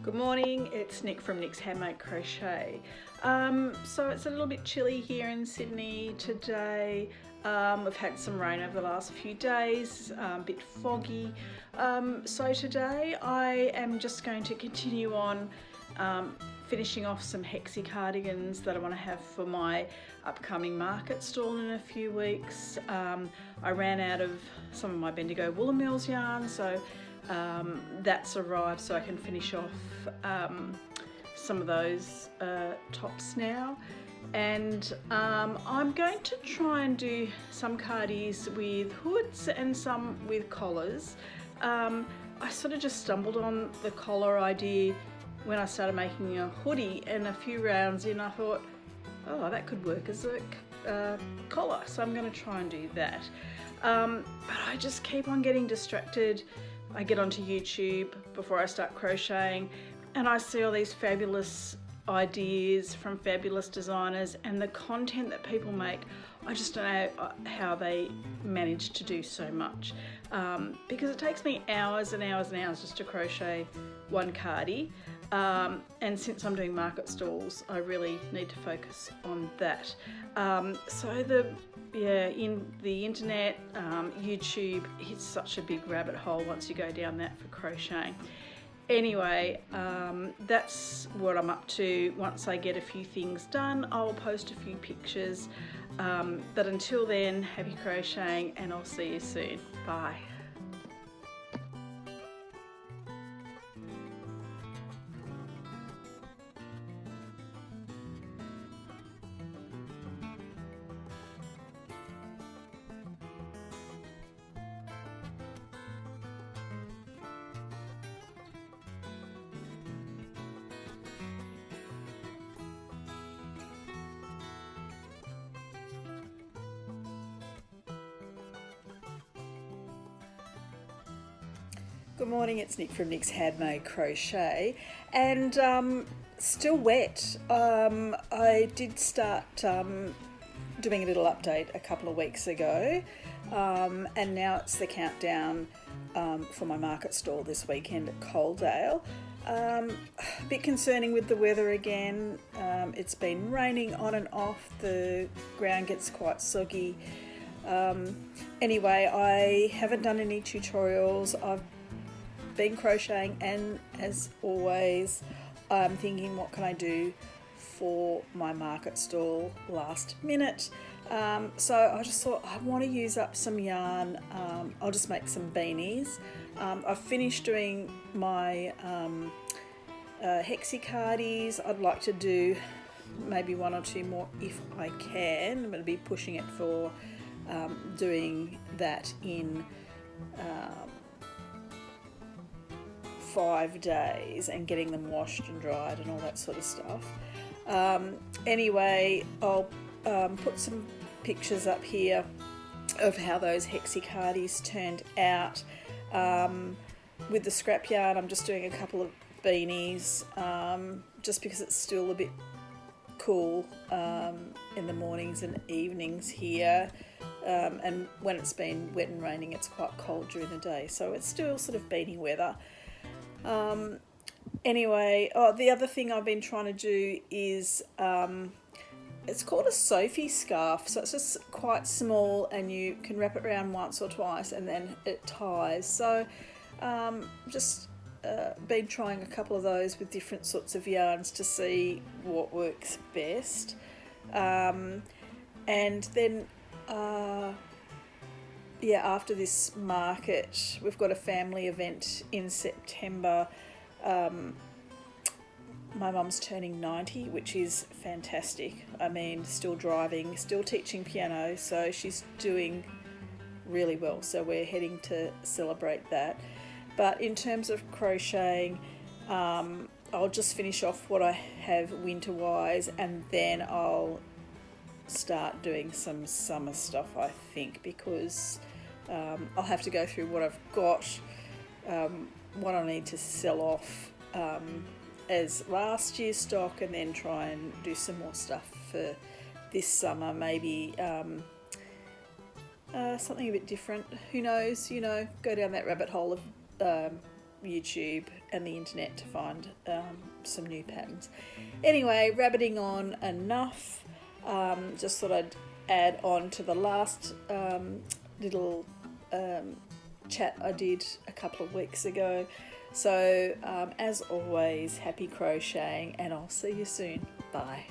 Good morning, it's Nick from Nick's Handmade Crochet. So it's a little bit chilly here in Sydney today. We've had some rain over the last few days, a bit foggy. So today I am just going to continue on finishing off some Hexi cardigans that I want to have for my upcoming market stall in a few weeks. I ran out of some of my Bendigo Woolen Mills yarn, so that's arrived, so I can finish off some of those tops now. And I'm going to try and do some cardies with hoods and some with collars. I sort of just stumbled on the collar idea when I started making a hoodie, and a few rounds in I thought, oh, that could work as a collar, so I'm going to try and do that. But I just keep on getting distracted. I get onto YouTube before I start crocheting and I see all these fabulous ideas from fabulous designers, and the content that people make, I just don't know how they manage to do so much, because it takes me hours and hours and hours just to crochet one cardie, and since I'm doing market stalls I really need to focus on that. So in the internet, YouTube, it's such a big rabbit hole once you go down that for crocheting. Anyway, that's what I'm up to. Once I get a few things done, I'll post a few pictures. But until then, happy crocheting, and I'll see you soon. Bye. Good morning, it's Nick from Nick's Handmade Crochet, and still wet. I did start doing a little update a couple of weeks ago, and now it's the countdown for my market stall this weekend at Coaldale. A bit concerning with the weather again. It's been raining on and off, the ground gets quite soggy. Anyway, I haven't done any tutorials. I've been crocheting, and as always I'm thinking, what can I do for my market stall last minute? So I just thought I want to use up some yarn. I'll just make some beanies. I've finished doing my Hexi cardies. I'd like to do maybe one or two more if I can. I'm going to be pushing it for doing that in 5 days and getting them washed and dried and all that sort of stuff. Anyway, I'll put some pictures up here of how those Hexi cardies turned out. With the scrap yarn, I'm just doing a couple of beanies, just because it's still a bit cool in the mornings and evenings here, and when it's been wet and raining it's quite cold during the day, so it's still sort of beanie weather. Anyway, the other thing I've been trying to do is, it's called a Sophie scarf, so it's just quite small and you can wrap it around once or twice and then it ties. So just been trying a couple of those with different sorts of yarns to see what works best. And then after this market, we've got a family event in September. My mum's turning 90, which is fantastic. I mean, still driving, still teaching piano, so she's doing really well. So we're heading to celebrate that. But in terms of crocheting, I'll just finish off what I have winter-wise, and then I'll start doing some summer stuff, I think, because I'll have to go through what I've got, what I need to sell off as last year's stock, and then try and do some more stuff for this summer, maybe something a bit different. Who knows, go down that rabbit hole of YouTube and the internet to find some new patterns. Anyway, rabbiting on enough. Just thought I'd add on to the last little chat I did a couple of weeks ago. So as always, happy crocheting, and I'll see you soon. Bye.